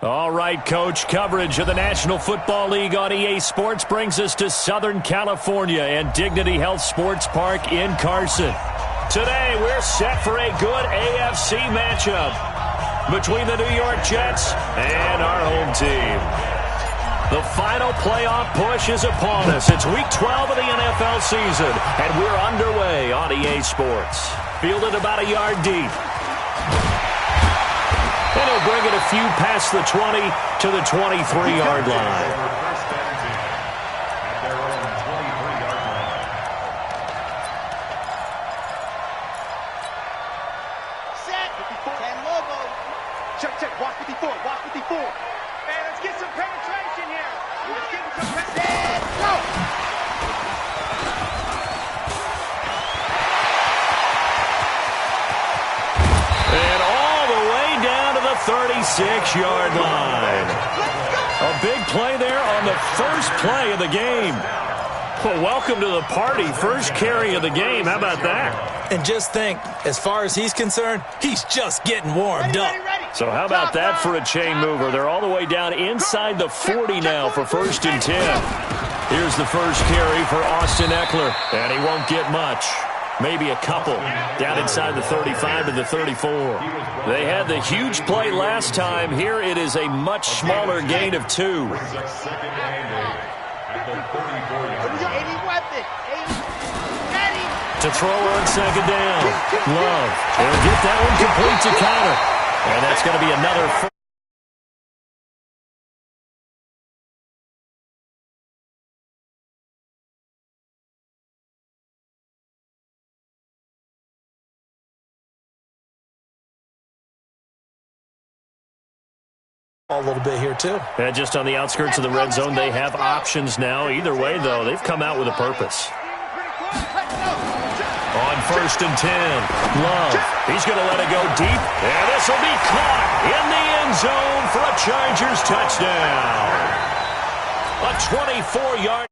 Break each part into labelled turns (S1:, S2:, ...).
S1: All right, Coach, coverage of the National Football League on EA Sports brings us to Southern California and Dignity Health Sports Park in Carson. Today, we're set for a good AFC matchup between the New York Jets and our home team. The final playoff push is upon us. It's Week 12 of the NFL season, and we're underway on EA Sports. Fielded about a yard deep. And he'll bring it a few past the 20 to the 23-yard line. And all the way down to the 36-yard line. A big play there on the first play of the game. Well, welcome to the party. First carry of the game. How about that?
S2: And just think, as far as he's concerned, he's just getting warmed up.
S1: So how about that for a chain mover? They're all the way down inside the 40 now for 1st and 10. Here's the first carry for Austin Eckler, and he won't get much. Maybe a couple down inside the 35 to the 34. They had the huge play last time. Here it is a much smaller gain of 2. To throw on 2nd down. Love. They'll get that one complete to Connor. And that's going to be another first.
S2: A little bit here, too.
S1: And just on the outskirts of the red zone, they have options now. Either way, though, they've come out with a purpose. On 1st and 10, Love. He's going to let it go deep, and this will be caught in the end zone for a Chargers touchdown. A 24-yard.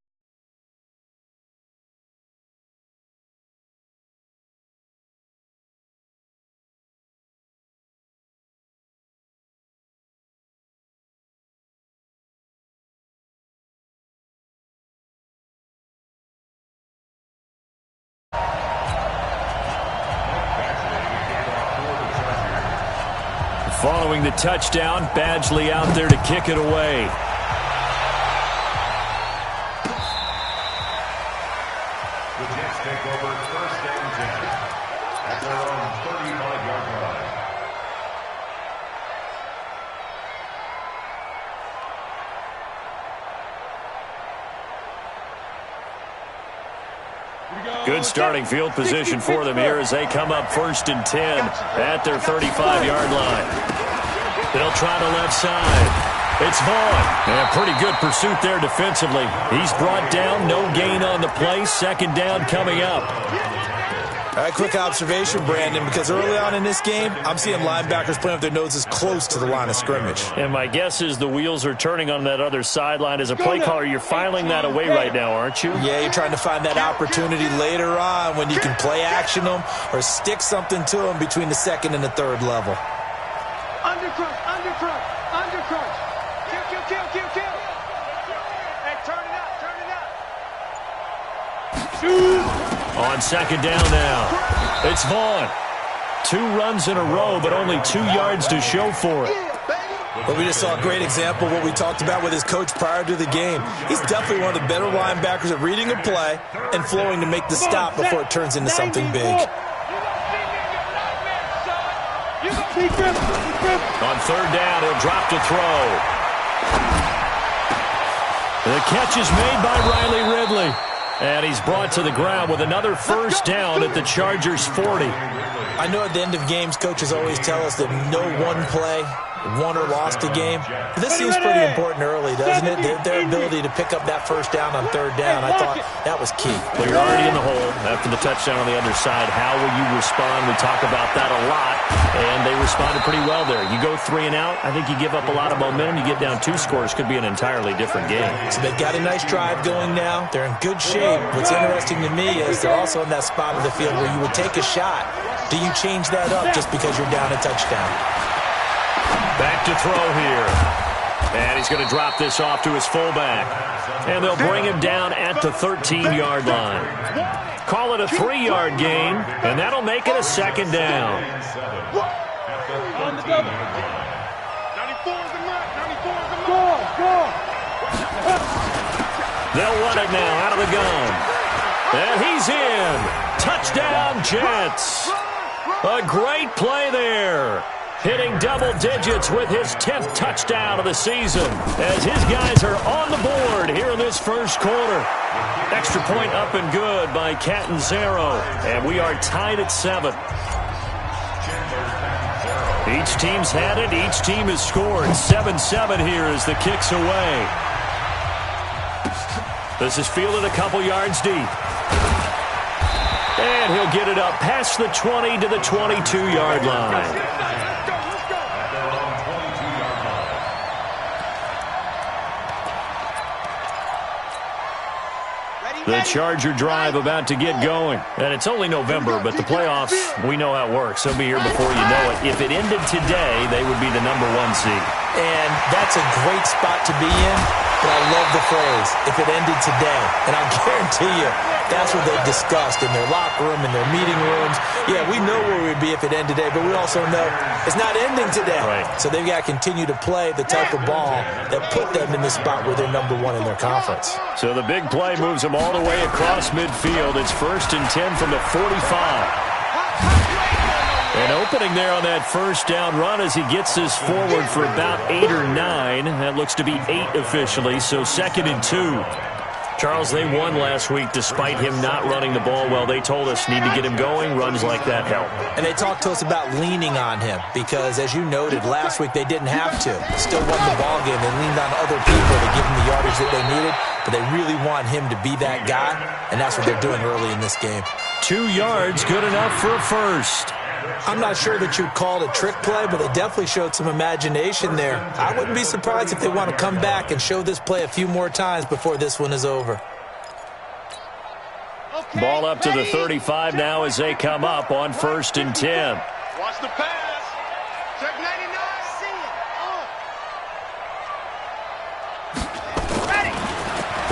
S1: Following the touchdown, Badgley out there to kick it away.
S3: The Jets take over 1st and 10 at their own 35-yard line.
S1: Good starting field position for them here as they come up 1st and 10 at their 35-yard line. They'll try the left side. It's Vaughn. And a pretty good pursuit there defensively. He's brought down, no gain on the play. 2nd down coming up.
S2: All right, quick observation, Brandon, because early on in this game, I'm seeing linebackers playing with their noses close to the line of scrimmage.
S1: And my guess is the wheels are turning on that other sideline. As a play caller, you're filing that away right now, aren't you?
S2: Yeah, you're trying to find that opportunity later on when you can play action them or stick something to them between the 2nd and the 3rd level.
S4: Undercrunch, undercrunch, undercrunch. Kill. Hey, turn it up.
S1: On 2nd down now, it's Vaughn. 2 runs in a row, but only 2 yards to show for it.
S2: But we just saw a great example of what we talked about with his coach prior to the game. He's definitely one of the better linebackers at reading a play and flowing to make the stop before it turns into something big.
S1: On 3rd down, he'll drop to throw. The catch is made by Riley Ridley. And he's brought to the ground with another 1st down at the Chargers' 40.
S2: I know at the end of games, coaches always tell us that no one play won or lost a game. But this seems pretty important early, doesn't it? Their ability to pick up that 1st down on 3rd down, I thought that was key.
S1: Well, you're already in the hole after the touchdown on the other side. How will you respond? We talk about that a lot, and they responded pretty well there. You go 3 and out, I think you give up a lot of momentum. You get down 2 scores, could be an entirely different game.
S2: So they've got a nice drive going now. They're in good shape. What's interesting to me is they're also in that spot of the field where you would take a shot. Do you change that up just because you're down a touchdown?
S1: Back to throw here. And he's going to drop this off to his fullback. And they'll bring him down at the 13-yard line. Call it a 3-yard gain, and that'll make it a second down.
S4: On the double. 94 is the mark. 94 is the mark. Go.
S1: They'll run it now out of the gun. And he's in. Touchdown, Jets. A great play there. Hitting double digits with his 10th touchdown of the season as his guys are on the board here in this first quarter. Extra point up and good by Catanzaro, and we are tied at 7. Each team's had it. Each team has scored. 7-7 here as the kick's away. This is fielded a couple yards deep. And he'll get it up past the 20 to the 22-yard line. The Charger drive about to get going. And it's only November, but the playoffs, we know how it works. They'll be here before you know it. If it ended today, they would be the #1 seed.
S2: And that's a great spot to be in, but I love the phrase, if it ended today. And I guarantee you, that's what they've discussed in their locker room, in their meeting rooms. Yeah, we know where we'd be if it ended today, but we also know it's not ending today.
S1: Right.
S2: So they've got to continue to play the type of ball that put them in the spot where they're #1 in their conference.
S1: So the big play moves them all the way across midfield. It's 1st and 10 from the 45. And opening there on that first down run as he gets this forward for about 8 or 9. That looks to be 8 officially, so 2nd and 2. Charles, they won last week despite him not running the ball well. They told us need to get him going. Runs like that help.
S2: And they talked to us about leaning on him because, as you noted, last week they didn't have to. Still won the ball game. They leaned on other people to give them the yardage that they needed, but they really want him to be that guy, and that's what they're doing early in this game.
S1: 2 yards, good enough for a first.
S2: I'm not sure that you'd call it a trick play, but they definitely showed some imagination there. I wouldn't be surprised if they want to come back and show this play a few more times before this one is over.
S4: Okay,
S1: Ball up to the 35 now as they come up on 1st and 10.
S4: Watch the pass. Check 99. See it. Ready.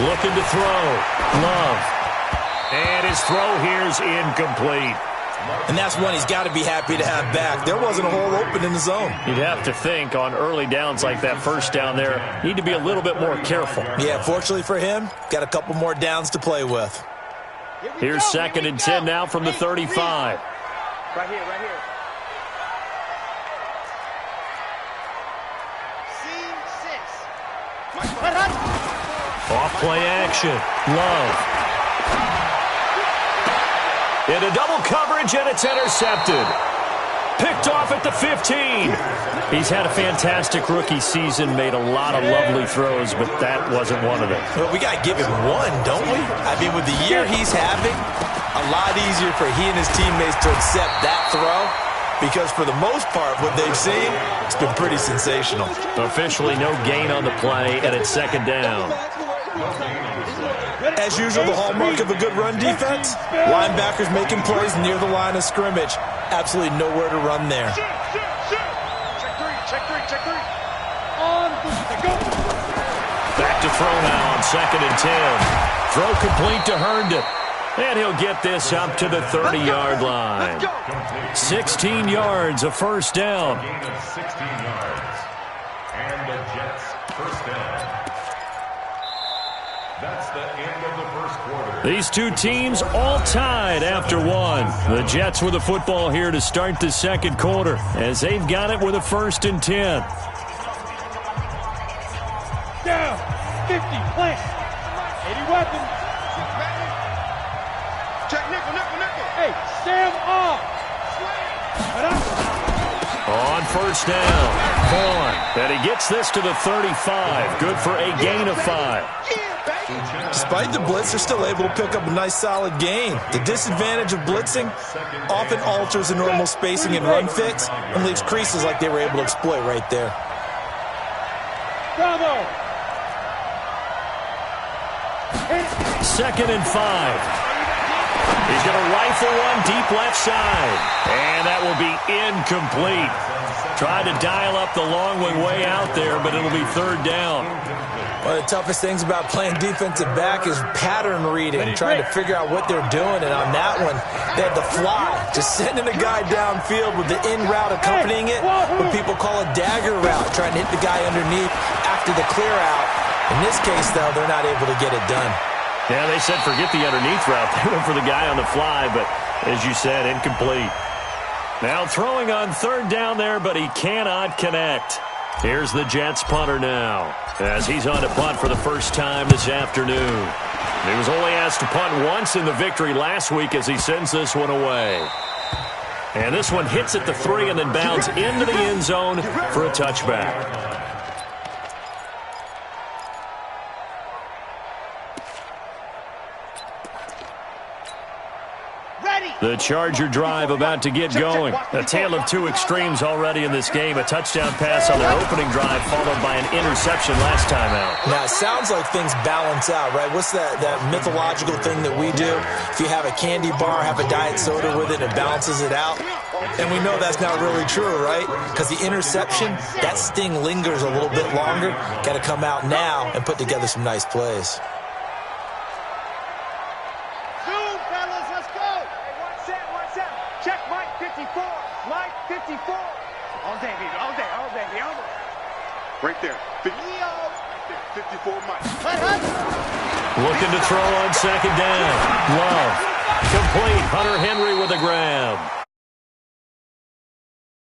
S1: Looking to throw. Love. And his throw here is incomplete.
S2: And that's one he's got to be happy to have back. There wasn't a hole open in the zone.
S1: You'd have to think on early downs like that first down there, need to be a little bit more careful.
S2: Yeah, fortunately for him, got a couple more downs to play with.
S1: Here's 2nd and 10 now from the 35.
S4: Right here. C6.
S1: Off play action. Love. Into double coverage, and it's intercepted. Picked off at the 15. He's had a fantastic rookie season, made a lot of lovely throws, but that wasn't one of them.
S2: Well, we got to give him one, don't we? I mean, with the year he's having, a lot easier for he and his teammates to accept that throw because for the most part, what they've seen, it's been pretty sensational.
S1: Officially no gain on the play, and it's 2nd down.
S2: As usual, the hallmark of a good run defense, linebackers making plays near the line of scrimmage. Absolutely nowhere to run there.
S4: Check three. On, go.
S1: Back to throw now on 2nd and 10. Throw complete to Herndon. And he'll get this up to the 30-yard line. 16 yards, a first down.
S3: 16 yards. And the Jets first down. That's the end of the first quarter.
S1: These two teams all tied after one. The Jets with the football here to start the second quarter as they've got it with a 1st and 10.
S4: Down. 50. Plant. 80 weapons. Check nickel. Hey, Sam off.
S1: On first down. Vaughn. And he gets this to the 35. Good for a gain of 5.
S2: Despite the blitz, they're still able to pick up a nice solid gain. The disadvantage of blitzing often alters the normal spacing and run fix and leaves creases like they were able to exploit right there.
S4: Bravo.
S1: 2nd and 5. He's going to rifle one deep left side. And that will be incomplete. Tried to dial up the long one way out there, but it'll be third down.
S2: One of the toughest things about playing defensive back is pattern reading, trying to figure out what they're doing. And on that one, they had the fly, just sending a guy downfield with the in route accompanying it, what people call a dagger route, trying to hit the guy underneath after the clear out. In this case, though, they're not able to get it done.
S1: Yeah, they said forget the underneath route. They went for the guy on the fly, but as you said, incomplete. Now throwing on third down there, but he cannot connect. Here's the Jets punter now, as he's on to punt for the first time this afternoon. He was only asked to punt once in the victory last week as he sends this one away. And this one hits at the 3 and then bounds into the end zone for a touchback. The Charger drive about to get going. A tale of two extremes already in this game. A touchdown pass on their opening drive followed by an interception last time out.
S2: Now, it sounds like things balance out, right? What's that mythological thing that we do? If you have a candy bar, have a diet soda with it, it balances it out. And we know that's not really true, right? Because the interception, that sting lingers a little bit longer. Got to come out now and put together some nice plays.
S4: Right there. 54 Mike.
S1: Looking to throw on second down. Love. Complete. Hunter Henry with a grab.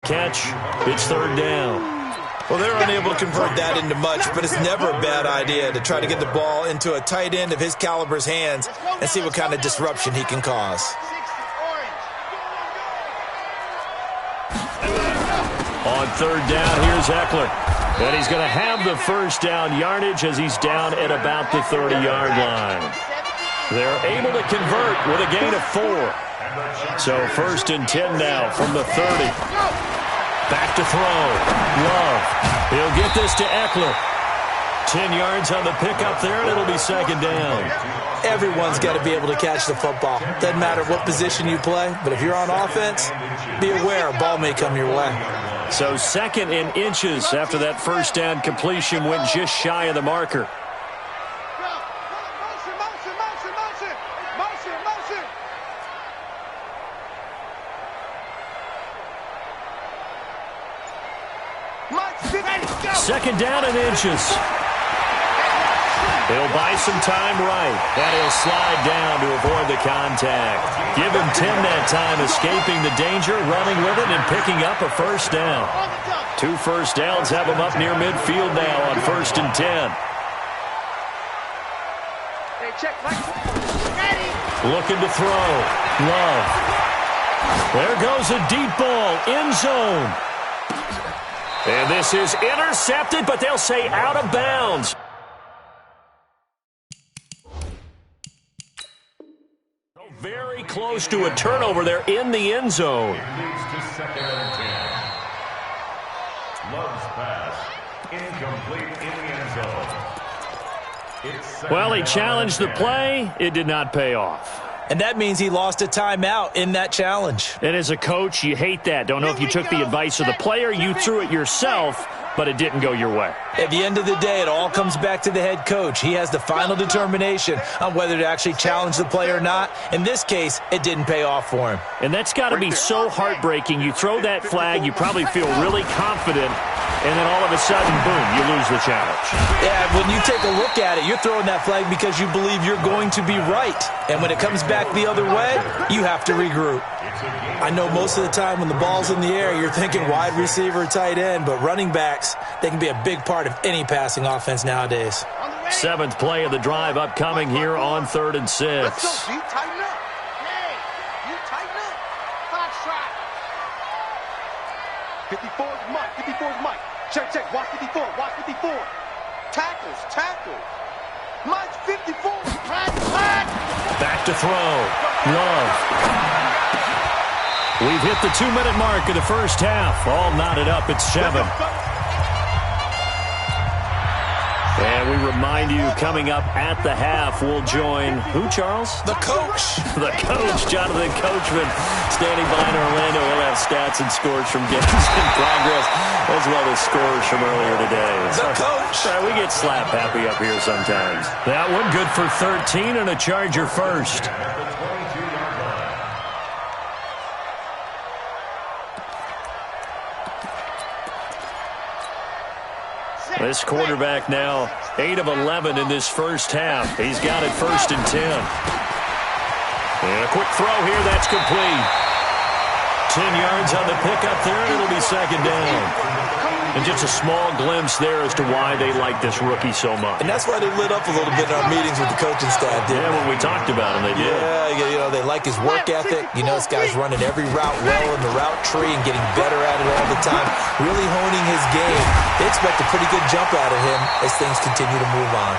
S1: Catch. It's third down.
S2: Well, they're unable to convert that into much, but it's never a bad idea to try to get the ball into a tight end of his caliber's hands and see what kind of disruption he can cause.
S1: On third down, here's Eckler. And he's going to have the first down yardage as he's down at about the 30-yard line. They're able to convert with a gain of 4. So first and 10 now from the 30. Back to throw. Love. He'll get this to Eckler. 10 yards on the pickup there, and it'll be second down.
S2: Everyone's got to be able to catch the football. Doesn't matter what position you play, but if you're on offense, be aware a ball may come your way.
S1: So second in inches after that first down completion went just shy of the marker. Second down in inches. He'll buy some time right, and he'll slide down to avoid the contact. Give him 10 that time, escaping the danger, running with it, and picking up a first down. 2 first downs have him up near midfield now on first and 10. Looking to throw. Love. There goes a deep ball, end zone. And this is intercepted, but they'll say out of bounds. Very close to a turnover there in the end zone.
S3: Leads to second and 10. Love's pass. Incomplete in the end zone.
S1: Well, he challenged the play. It did not pay off.
S2: And that means he lost a timeout in that challenge.
S1: And as a coach, you hate that. Don't know if you took the advice of the player, you threw it yourself, but it didn't go your way.
S2: At the end of the day, it all comes back to the head coach. He has the final determination on whether to actually challenge the play or not. In this case, it didn't pay off for him.
S1: And that's got to be so heartbreaking. You throw that flag, you probably feel really confident, and then all of a sudden, boom, you lose the challenge.
S2: Yeah, when you take a look at it, you're throwing that flag because you believe you're going to be right. And when it comes back the other way, you have to regroup. I know most of the time when the ball's in the air, you're thinking wide receiver, tight end, but running backs, they can be a big part of any passing offense nowadays.
S1: 7th play of the drive upcoming here on 3rd and 6.
S4: Let's go, G. Tighten up. Hey, you tighten up. Foxtrot. 54 is Mike. 54 is Mike. Check. Watch 54. Watch 54. Tackle. Mike's 54. Flag.
S1: Back to throw. Love. We've hit the 2-minute mark of the first half. All knotted up at 7. And we remind you, coming up at the half, we'll join who, Charles?
S2: The coach.
S1: The coach, Jonathan Coachman, standing by in Orlando. We'll have stats and scores from games in progress, as well as scores from earlier today.
S2: The coach.
S1: We get slap happy up here sometimes. That one good for 13 and a Charger first. This quarterback now 8 of 11 in this first half. He's got it 1st and 10. And a quick throw here. That's complete. 10 yards on the pickup there, and it'll be 2nd down. And just a small glimpse there as to why they like this rookie so much.
S2: And that's why they lit up a little bit in our meetings with the coaching staff, didn't they?
S1: When we talked about him, they did.
S2: Yeah, you know, they like his work ethic. You know, this guy's running every route well in the route tree and getting better at it all the time, really honing his game. They expect a pretty good jump out of him as things continue to move on.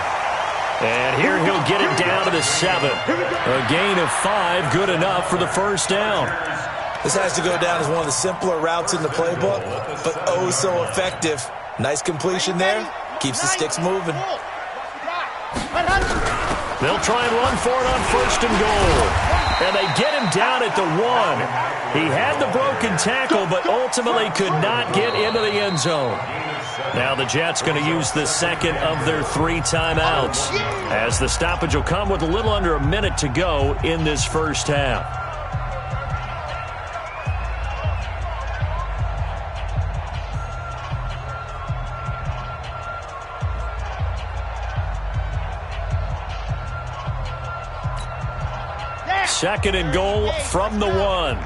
S1: And here he'll get it down to the 7. A gain of 5, good enough for the 1st down.
S2: This has to go down as one of the simpler routes in the playbook, but oh so effective. Nice completion there. Keeps the sticks moving.
S1: They'll try and run for it on 1st and goal. And they get him down at the 1. He had the broken tackle, but ultimately could not get into the end zone. Now the Jets going to use the 2nd of their 3 timeouts, as the stoppage will come with a little under a minute to go in this first half. Second and goal from the 1.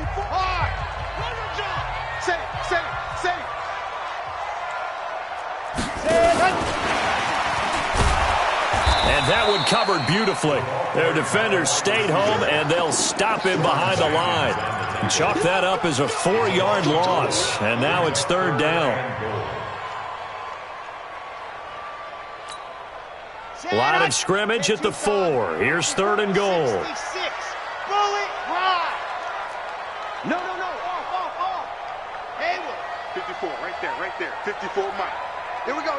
S4: And
S1: that one covered beautifully. Their defenders stayed home, and they'll stop him behind the line. Chalk that up as a 4-yard loss, and now it's 3rd down. Line of scrimmage at the 4. Here's 3rd and goal.
S4: Off. Hey, 54, right there. 54, Mike. Here we go.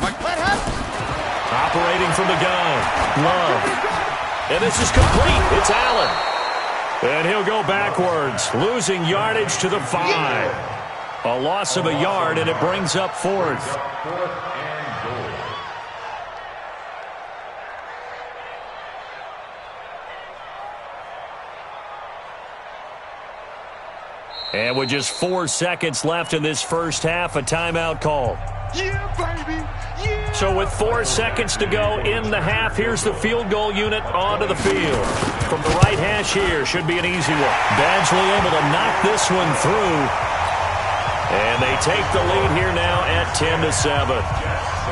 S4: Mike, let him.
S1: Operating from the gun. Love. And this is complete. It's Allen. And he'll go backwards, losing yardage to the 5. A loss of a yard, and it brings up 4th. And with just 4 seconds left in this first half, a timeout call.
S4: Yeah, baby. Yeah.
S1: So with 4 seconds to go in the half, here's the field goal unit onto the field. From the right hash here, should be an easy one. Badgley able to knock this one through. And they take the lead here now at 10-7.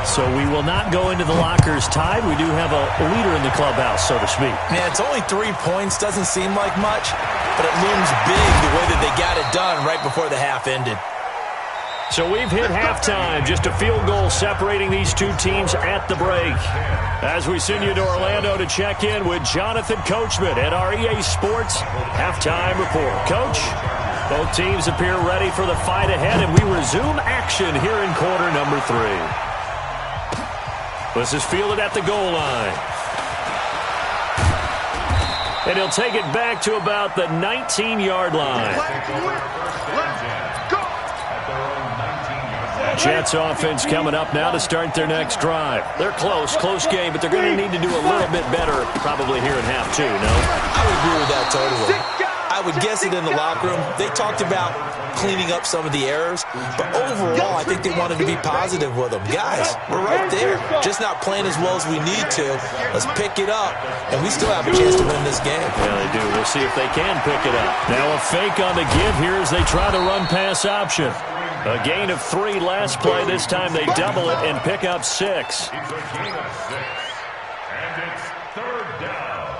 S1: So we will not go into the lockers tied. We do have a leader in the clubhouse, so to speak.
S2: Yeah, it's only 3 points. Doesn't seem like much, but it looms big the way that they got it done right before the half ended.
S1: So we've hit halftime. Just a field goal separating these two teams at the break. As we send you to Orlando to check in with Jonathan Coachman at our EA Sports Halftime Report. Coach, both teams appear ready for the fight ahead, and we resume action here in quarter number 3. This is fielded at the goal line. And he'll take it back to about the 19-yard line. Jets offense coming up now to start their next drive. They're close game, but they're going to need to do a little bit better probably here in half 2, no?
S2: I would agree with that totally. I would guess it in the locker room. They talked about cleaning up some of the errors, but overall, I think they wanted to be positive with them. Guys, we're right there, just not playing as well as we need to. Let's pick it up, and we still have a chance to win this game.
S1: Yeah, they do. We'll see if they can pick it up. Now a fake on the give here as they try to run pass option. A gain of 3 last play. This time they double it and pick up 6.
S3: It's a gain of 6, and it's 3rd down.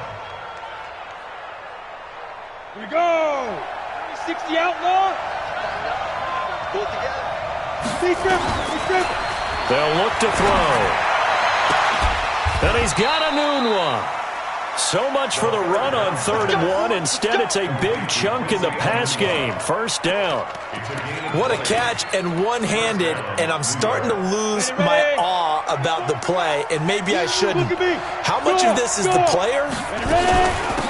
S4: Here we go. 60 outlaw. Pull it together.
S1: They'll look to throw. And he's got a noon one. So much for the run on 3rd and 1. Instead, it's a big chunk in the pass game. 1st down.
S2: What a catch, and one-handed, and I'm starting to lose my awe about the play, and maybe I shouldn't. How much of this is the player?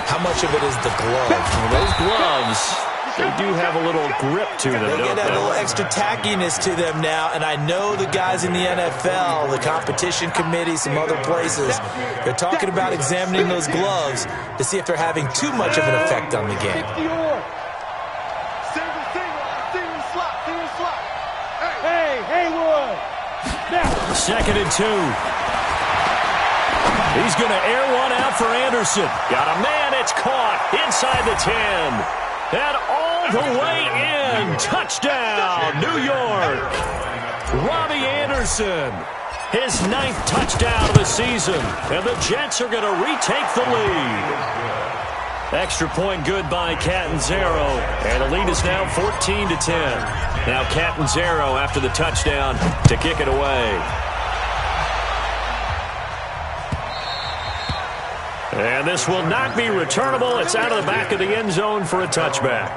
S2: How much of it is the glove?
S1: Well, those gloves, they do have a little grip to them,
S2: They get that little extra tackiness to them now, and I know the guys in the NFL, the competition committee, some other places, they're talking about examining those gloves to see if they're having too much of an effect on the game.
S1: Second and 2. He's going to air one out for Anderson. Got a man. It's caught inside the 10. And all the way in. Touchdown, New York. Robbie Anderson. His 9th touchdown of the season. And the Jets are going to retake the lead. Extra point good by Catanzaro. And the lead is now 14-10. Now Catanzaro after the touchdown to kick it away. And this will not be returnable. It's out of the back of the end zone for a touchback.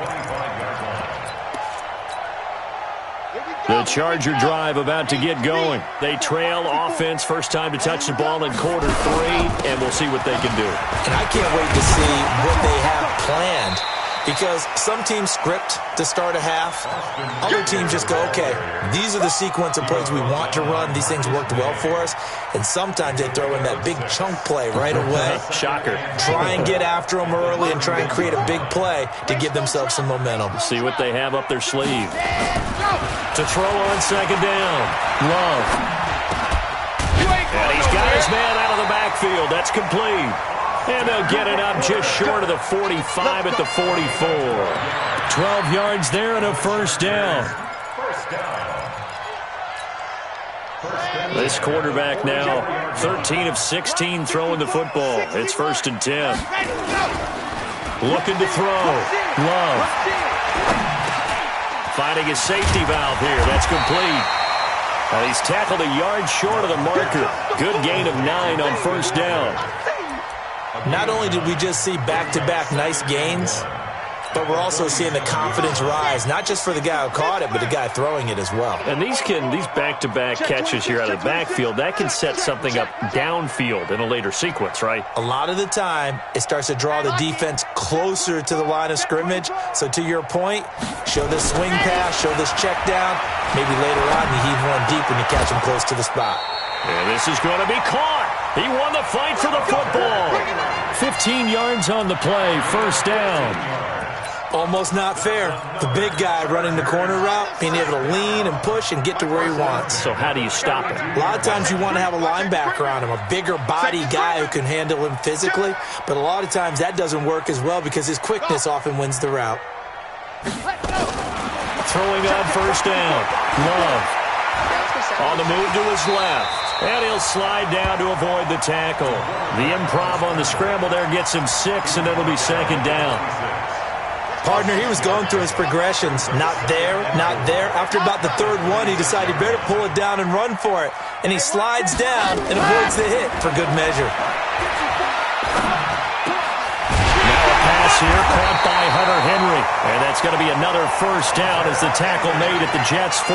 S1: The Charger drive about to get going. They trail offense, first time to touch the ball in quarter 3, and we'll see what they can do.
S2: And I can't wait to see what they have planned, because some teams script to start a half. Other teams just go, okay, these are the sequence of plays we want to run. These things worked well for us. And sometimes they throw in that big chunk play right away.
S1: Shocker.
S2: Try and get after them early and try and create a big play to give themselves some momentum.
S1: See what they have up their sleeve. To throw on 2nd down. Love. And he's got his man out of the backfield. That's complete. And they'll get it up just short of the 45 at the 44. 12 yards there and a 1st down. This quarterback now 13 of 16 throwing the football. It's 1st and 10. Looking to throw. Love. Finding his safety valve here. That's complete. And he's tackled a yard short of the marker. Good gain of 9 on 1st down.
S2: Not only did we just see back-to-back nice gains, but we're also seeing the confidence rise, not just for the guy who caught it, but the guy throwing it as well.
S1: And these back-to-back catches here out of the backfield, that can set something up downfield in a later sequence, right?
S2: A lot of the time, it starts to draw the defense closer to the line of scrimmage. So to your point, show this swing pass, show this check down. Maybe later on you heave one deep when you catch him close to the spot.
S1: And this is going to be caught. He won the fight for the football. 15 yards on the play, 1st down.
S2: Almost not fair. The big guy running the corner route, being able to lean and push and get to where he wants.
S1: So how do you stop it?
S2: A lot of times you want to have a linebacker on him, a bigger body guy who can handle him physically, but a lot of times that doesn't work as well because his quickness often wins the route.
S1: Throwing on 1st down. Love. On the move to his left. And he'll slide down to avoid the tackle. The improv on the scramble there gets him 6, and it'll be 2nd down.
S2: Partner, he was going through his progressions. Not there, not there. After about the 3rd one, he decided he better pull it down and run for it. And he slides down and avoids the hit for good measure.
S1: Now a pass here caught by Hunter Henry. And that's going to be another 1st down as the tackle made at the Jets' 14.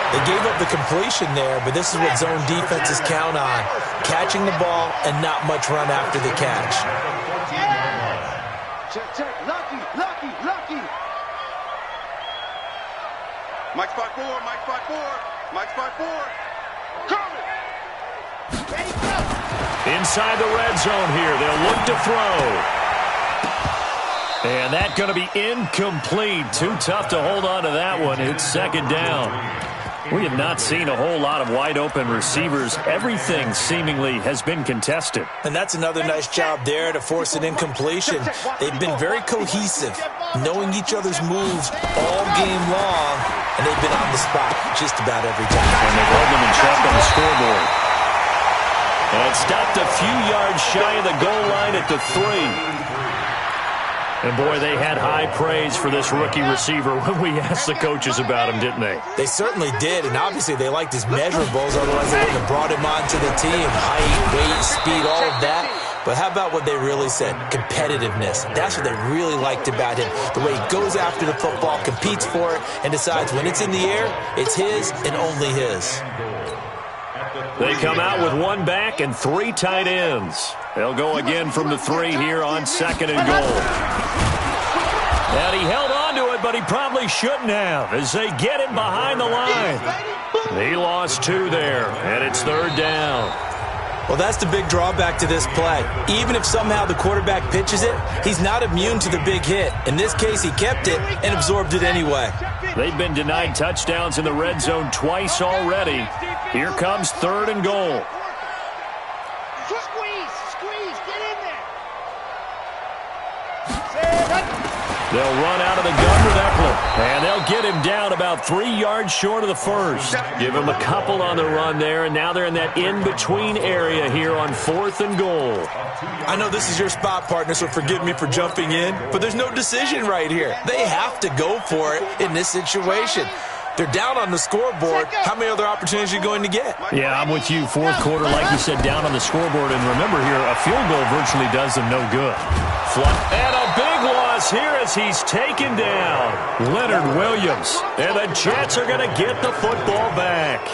S2: They gave up the completion there, but this is what zone defenses count on. Catching the ball and not much run after the catch.
S4: Check. Lucky. Mike spot 4. Coming.
S1: Inside the red zone here. They'll look to throw. And that's going to be incomplete. Too tough to hold on to that one. It's 2nd down. We have not seen a whole lot of wide-open receivers. Everything seemingly has been contested.
S2: And that's another nice job there to force an incompletion. They've been very cohesive, knowing each other's moves all game long, and they've been on the spot just about every time.
S1: And they've held them in check on the scoreboard. And it stopped a few yards shy of the goal line at the 3. And, boy, they had high praise for this rookie receiver when we asked the coaches about him, didn't they?
S2: They certainly did, and obviously they liked his measurables, otherwise they wouldn't have brought him onto the team. Height, weight, speed, all of that. But how about what they really said? Competitiveness. That's what they really liked about him. The way he goes after the football, competes for it, and decides when it's in the air, it's his and only his.
S1: They come out with one back and 3 tight ends. They'll go again from the 3 here on 2nd and goal. And he held on to it, but he probably shouldn't have as they get him behind the line. He lost 2 there, and it's 3rd down.
S2: Well, that's the big drawback to this play. Even if somehow the quarterback pitches it, he's not immune to the big hit. In this case, he kept it and absorbed it anyway.
S1: They've been denied touchdowns in the red zone twice already. Here comes 3rd and goal.
S4: Squeeze, get in there.
S1: They'll run out of the gun with Eckler, and they'll get him down about 3 yards short of the first. Give him a couple on the run there, and now they're in that in-between area here on 4th and goal.
S2: I know this is your spot, partner, so forgive me for jumping in, but there's no decision right here. They have to go for it in this situation. They're down on the scoreboard. How many other opportunities are you going to get?
S1: Yeah, I'm with you. 4th quarter, like you said, down on the scoreboard. And remember here, a field goal virtually does them no good. And a big loss here as he's taken down. Leonard Williams. And the Jets are going to get the football back.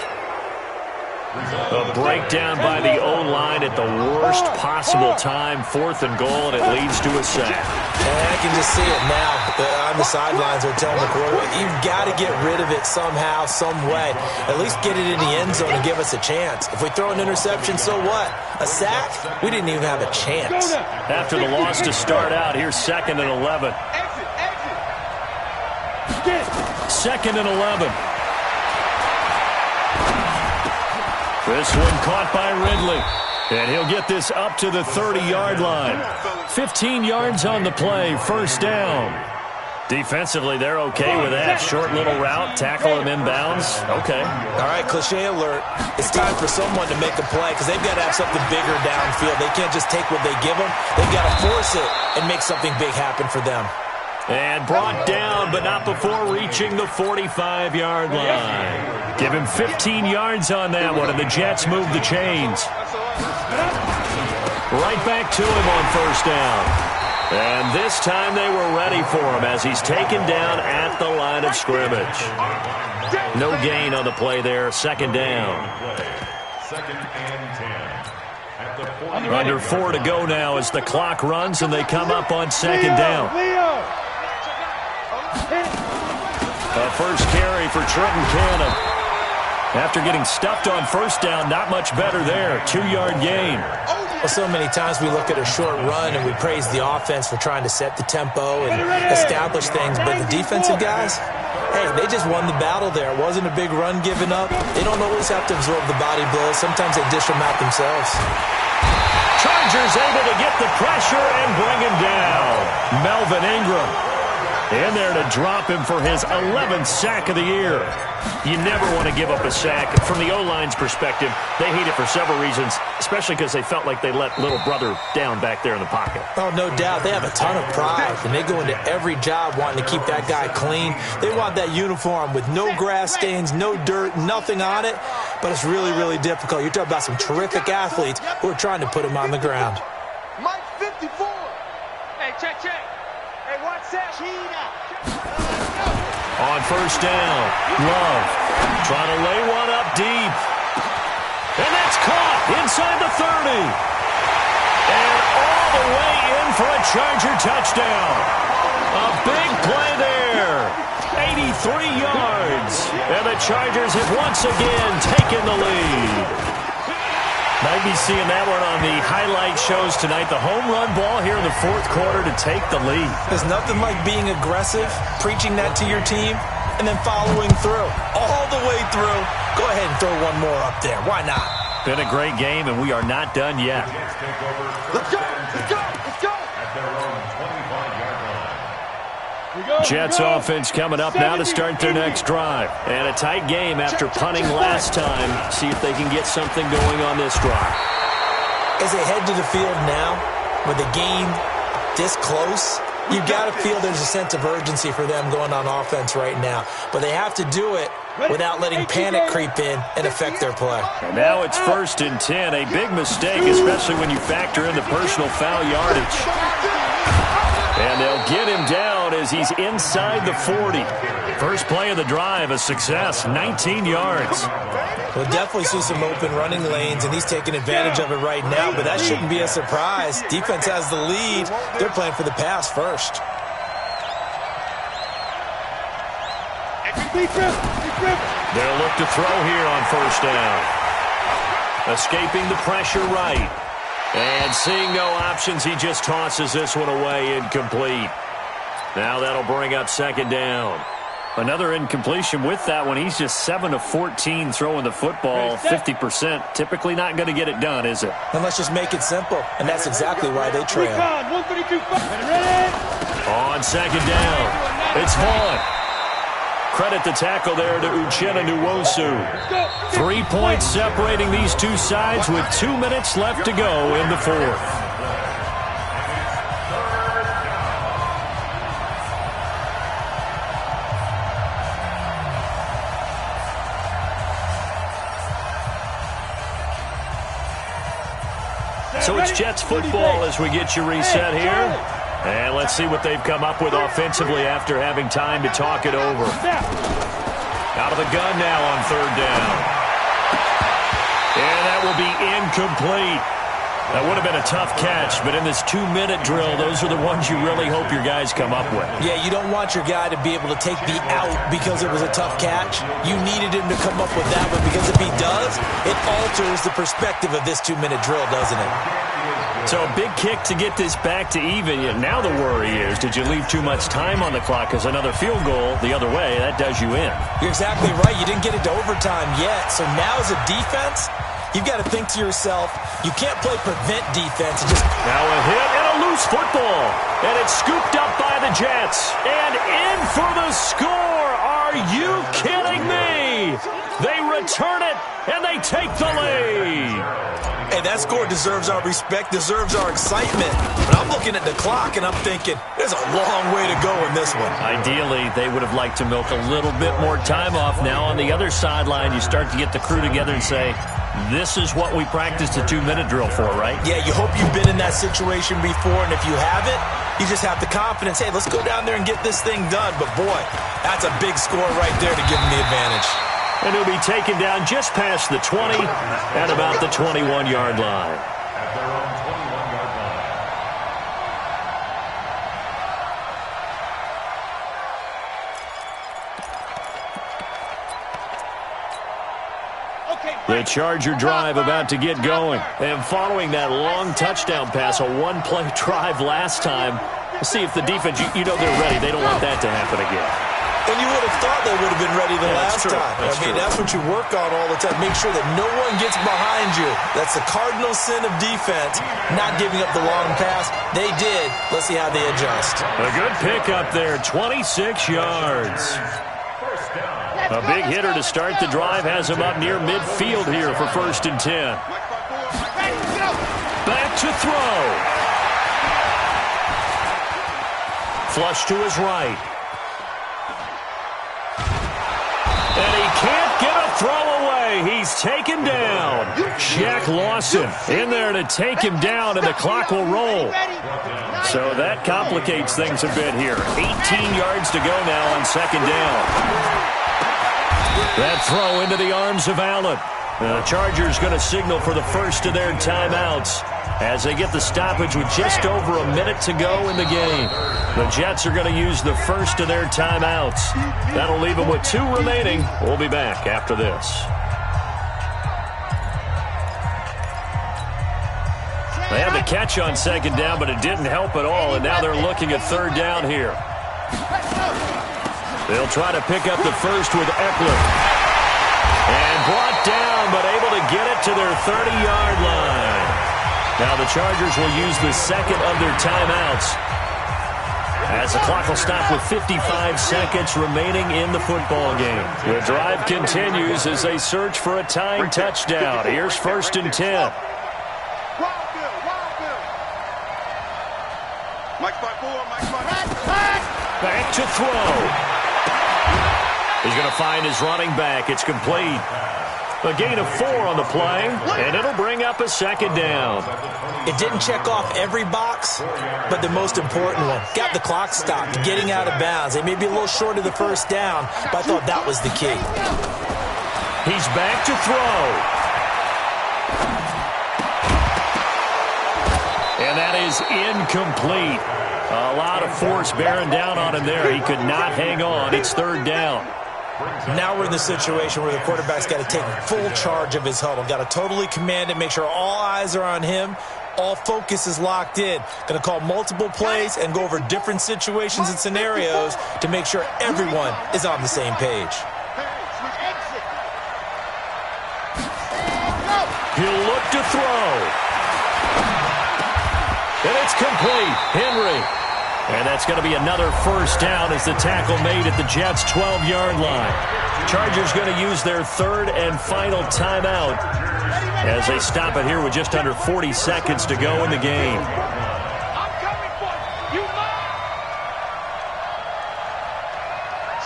S1: A breakdown by the O-line at the worst possible time. 4th and goal, and it leads to a sack.
S2: And I can just see it now. On the sidelines, they're telling the quarterback, you've got to get rid of it somehow, some way. At least get it in the end zone and give us a chance. If we throw an interception, so what? A sack? We didn't even have a chance.
S1: After the loss to start out, here's 2nd and 11. 2nd and 11. This one caught by Ridley. And he'll get this up to the 30-yard line. 15 yards on the play, 1st down. Defensively, they're okay with that. Short little route, tackle him inbounds. Okay.
S2: All right, cliche alert. It's time for someone to make a play because they've got to have something bigger downfield. They can't just take what they give them. They've got to force it and make something big happen for them.
S1: And brought down, but not before reaching the 45-yard line. Give him 15 yards on that one, and the Jets move the chains. Right back to him on 1st down. And this time they were ready for him as he's taken down at the line of scrimmage. No gain on the play there, 2nd down.
S3: 2nd and 10.
S1: Under 4 to go now as the clock runs and they come up on 2nd down. A first carry for Trenton Cannon. After getting stuffed on 1st down, not much better there. 2-yard gain.
S2: Well, so many times we look at a short run and we praise the offense for trying to set the tempo and establish things, but the defensive guys, hey, they just won the battle there. It wasn't a big run given up. They don't always have to absorb the body blows. Sometimes they dish them out themselves.
S1: Chargers able to get the pressure and bring him down. Melvin Ingram in there to drop him for his 11th sack of the year. You never want to give up a sack. From the O-line's perspective, they hate it for several reasons, especially because they felt like they let little brother down back there in the pocket.
S2: Oh, no doubt. They have a ton of pride, and they go into every job wanting to keep that guy clean. They want that uniform with no grass stains, no dirt, nothing on it, but it's really, really difficult. You're talking about some terrific athletes who are trying to put him on the ground.
S4: Mike 54. Hey, check. Hey, watch that.
S1: On 1st down, Love trying to lay one up deep. And that's caught inside the 30. And all the way in for a Charger touchdown. A big play there. 83 yards. And the Chargers have once again taken the lead. Might be seeing that one on the highlight shows tonight. The home run ball here in the 4th quarter to take the lead.
S2: There's nothing like being aggressive, preaching that to your team, and then following through. All the way through. Go ahead and throw one more up there. Why not?
S1: Been a great game, and we are not done yet.
S4: Let's go.
S3: At their own 25-yard line.
S1: Jets offense coming up now to start their next drive. And a tight game after punting last time. See if they can get something going on this drive.
S2: As they head to the field now, with the game this close, you've got to feel there's a sense of urgency for them going on offense right now. But they have to do it without letting panic creep in and affect their play.
S1: And now it's 1st and 10. A big mistake, especially when you factor in the personal foul yardage. And they'll get him down as he's inside the 40. First play of the drive, a success, 19 yards.
S2: We'll definitely see some open running lanes, and he's taking advantage of it right now, but that shouldn't be a surprise. Defense has the lead. They're playing for the pass first.
S1: They'll look to throw here on 1st down. Escaping the pressure right. And seeing no options, he just tosses this one away, incomplete. Now that'll bring up 2nd down. Another incompletion with that one. He's just 7 of 14 throwing the football, 50%. Typically not going to get it done, is it?
S2: And let's just make it simple, and that's exactly why they trail.
S1: On 2nd down, it's Vaughn. Credit the tackle there to Uchenna Nwosu. 3 points separating these two sides with 2 minutes left to go in the 4th. So it's Jets football as we get you reset here. And let's see what they've come up with offensively after having time to talk it over. Out of the gun now on 3rd down. And that will be incomplete. That would have been a tough catch, but in this 2-minute drill, those are the ones you really hope your guys come up with.
S2: Yeah, you don't want your guy to be able to take the out because it was a tough catch. You needed him to come up with that one because if he does, it alters the perspective of this 2-minute drill, doesn't it?
S1: So a big kick to get this back to even. Now the worry is, did you leave too much time on the clock? Because another field goal the other way, that does you in.
S2: You're exactly right. You didn't get it to overtime yet. So now as a defense, you've got to think to yourself, you can't play prevent defense.
S1: Now a hit and a loose football. And it's scooped up by the Jets. And in for the score. Are you kidding me? They return it, and they take the lead.
S2: Hey, that score deserves our respect, deserves our excitement. But I'm looking at the clock, and I'm thinking, there's a long way to go in this one.
S1: Ideally, they would have liked to milk a little bit more time off. Now on the other sideline, you start to get the crew together and say, this is what we practiced a 2-minute drill for, right?
S2: Yeah, you hope you've been in that situation before, and if you haven't, you just have the confidence, hey, let's go down there and get this thing done. But, boy, that's a big score right there to give them the advantage.
S1: And he'll be taken down just past the 20 at about the 21-yard line.
S3: At their own 21-yard line.
S1: The Charger drive about to get going. And following that long touchdown pass, a one-play drive last time, we'll see if the defense, you know they're ready. They don't want that to happen again.
S2: And you would have thought they would have been ready the last time. That's what you work on all the time. Make sure that no one gets behind you. That's the cardinal sin of defense, not giving up the long pass. They did. Let's see how they adjust.
S1: A good pickup there, 26 yards. A big hitter to start the drive has him up near midfield here for 1st and 10. Back to throw. Flush to his right. And he can't get a throw away. He's taken down. Shaq Lawson in there to take him down, and the clock will roll. So that complicates things a bit here. 18 yards to go now on 2nd down. That throw into the arms of Allen. The Chargers going to signal for the first of their timeouts as they get the stoppage with just over a minute to go in the game. The Jets are going to use the first of their timeouts. That'll leave them with 2 remaining. We'll be back after this. They had the catch on 2nd down, but it didn't help at all, and now they're looking at 3rd down here. They'll try to pick up the first with Eckler. And brought down, but able to get it to their 30-yard line. Now the Chargers will use the second of their timeouts as the clock will stop with 55 seconds remaining in the football game. The drive continues as they search for a tying touchdown. Here's 1st and 10. Back to throw. He's going to find his running back. It's complete. A gain of 4 on the play, and it'll bring up a second down.
S2: It didn't check off every box, but the most important one. Got the clock stopped, getting out of bounds. They may be a little short of the first down, but I thought that was the key.
S1: He's back to throw. And that is incomplete. A lot of force bearing down on him there. He could not hang on. It's third down.
S2: Now we're in the situation where the quarterback's got to take full charge of his huddle. Got to totally command it, make sure all eyes are on him. All focus is locked in. Going to call multiple plays and go over different situations and scenarios to make sure everyone is on the same page.
S1: He'll look to throw. And it's complete. Henry. And that's going to be another first down as the tackle made at the Jets' 12-yard line. Chargers going to use their third and final timeout as they stop it here with just under 40 seconds to go in the game.
S4: I'm coming for you.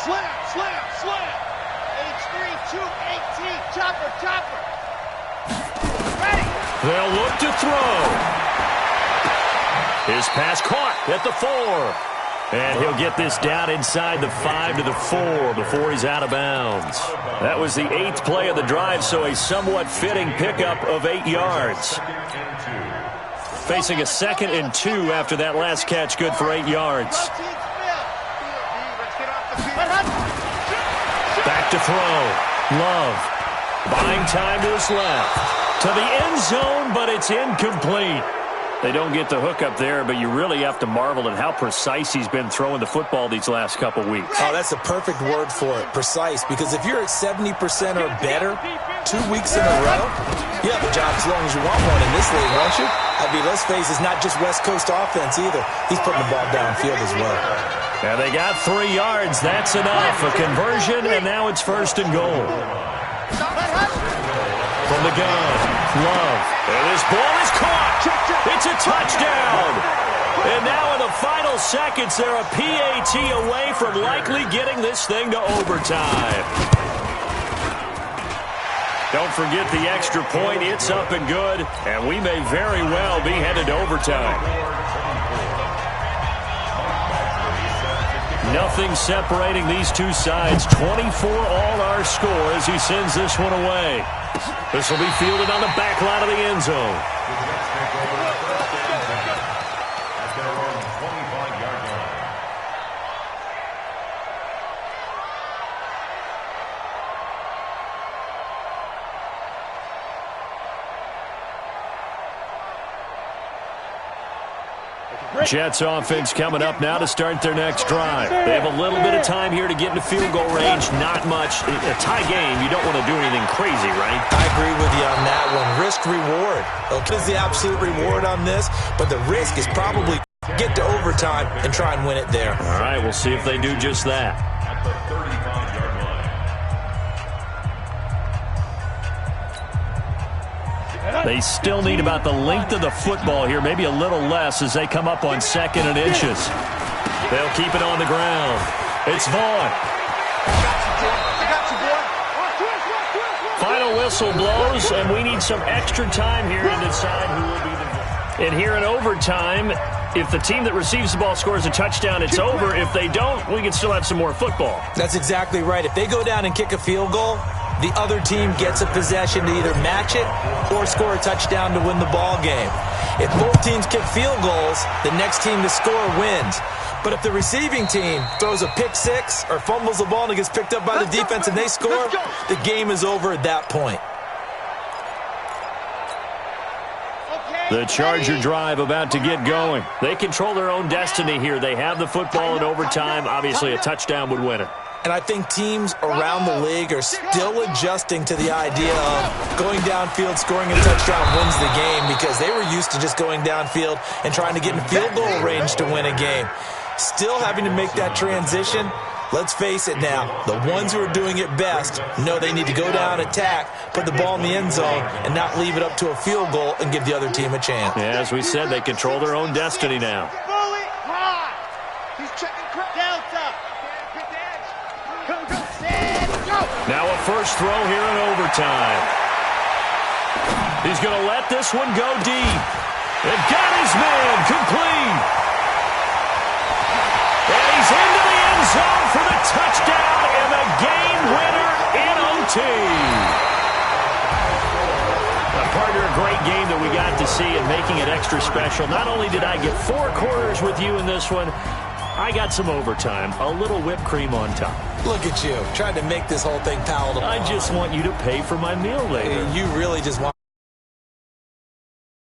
S4: Slam. H3, 218, chopper. Ready.
S1: They'll look to throw. His pass caught at the 4. And he'll get this down inside the 5 to the 4 before he's out of bounds. That was the 8th play of the drive, so a somewhat fitting pickup of 8 yards. Facing a 2nd and 2 after that last catch, good for 8 yards. Back to throw. Love. Buying time to his left. To the end zone, but it's incomplete. They don't get the hook up there, but you really have to marvel at how precise he's been throwing the football these last couple weeks.
S2: Oh, that's a perfect word for it, precise, because if you're at 70% or better 2 weeks in a row, you have a job as long as you want one in this league, won't you? I mean, let's face it, it's not just West Coast offense either. He's putting the ball downfield as well.
S1: And they got 3 yards. That's enough. A conversion, and now it's 1st and goal. From the gun, Love. And this ball is caught. It's a touchdown. And now in the final seconds, they're a PAT away from likely getting this thing to overtime. Don't forget the extra point. It's up and good. And we may very well be headed to overtime. Nothing separating these two sides. 24 all our score as he sends this one away. This will be fielded on the back line of the end zone. Jets offense coming up now to start their next drive. They have a little bit of time here to get into field goal range. Not much. A tie game, you don't want to do anything crazy, right?
S2: I agree with you on that one. Risk-reward. Okay, is the absolute reward on this, but the risk is probably get to overtime and try and win it there.
S1: All right, we'll see if they do just that.
S3: At the 35-yard line.
S1: They still need about the length of the football here, maybe a little less as they come up on 2nd and inches. They'll keep it on the ground. It's Vaughn. Final whistle blows, and we need some extra time here to decide who will be the... And here in overtime, if the team that receives the ball scores a touchdown, it's over. If they don't, we can still have some more football.
S2: That's exactly right. If they go down and kick a field goal, the other team gets a possession to either match it or score a touchdown to win the ball game. If both teams kick field goals, the next team to score wins. But if the receiving team throws a pick six or fumbles the ball and it gets picked up by the defense and they score, the game is over at that point.
S1: The Charger drive about to get going. They control their own destiny here. They have the football in overtime. Obviously, a touchdown would win it.
S2: And I think teams around the league are still adjusting to the idea of going downfield, scoring a touchdown wins the game, because they were used to just going downfield and trying to get in field goal range to win a game. Still having to make that transition. Let's face it now, the ones who are doing it best know they need to go down, attack, put the ball in the end zone, and not leave it up to a field goal and give the other team a chance.
S1: Yeah, as we said, they control their own destiny now.
S4: Fully high. He's checking Delta. Go.
S1: Now a first throw here in overtime. He's going to let this one go deep. They've got his man complete. And he's into the end zone for the touchdown and the game winner in OT. Partner, a great game that we got to see and making it extra special. Not only did I get 4 quarters with you in this one, I got some overtime, a little whipped cream on top.
S2: Look at you, trying to make this whole thing palatable.
S1: I just want you to pay for my meal later.
S2: You really just want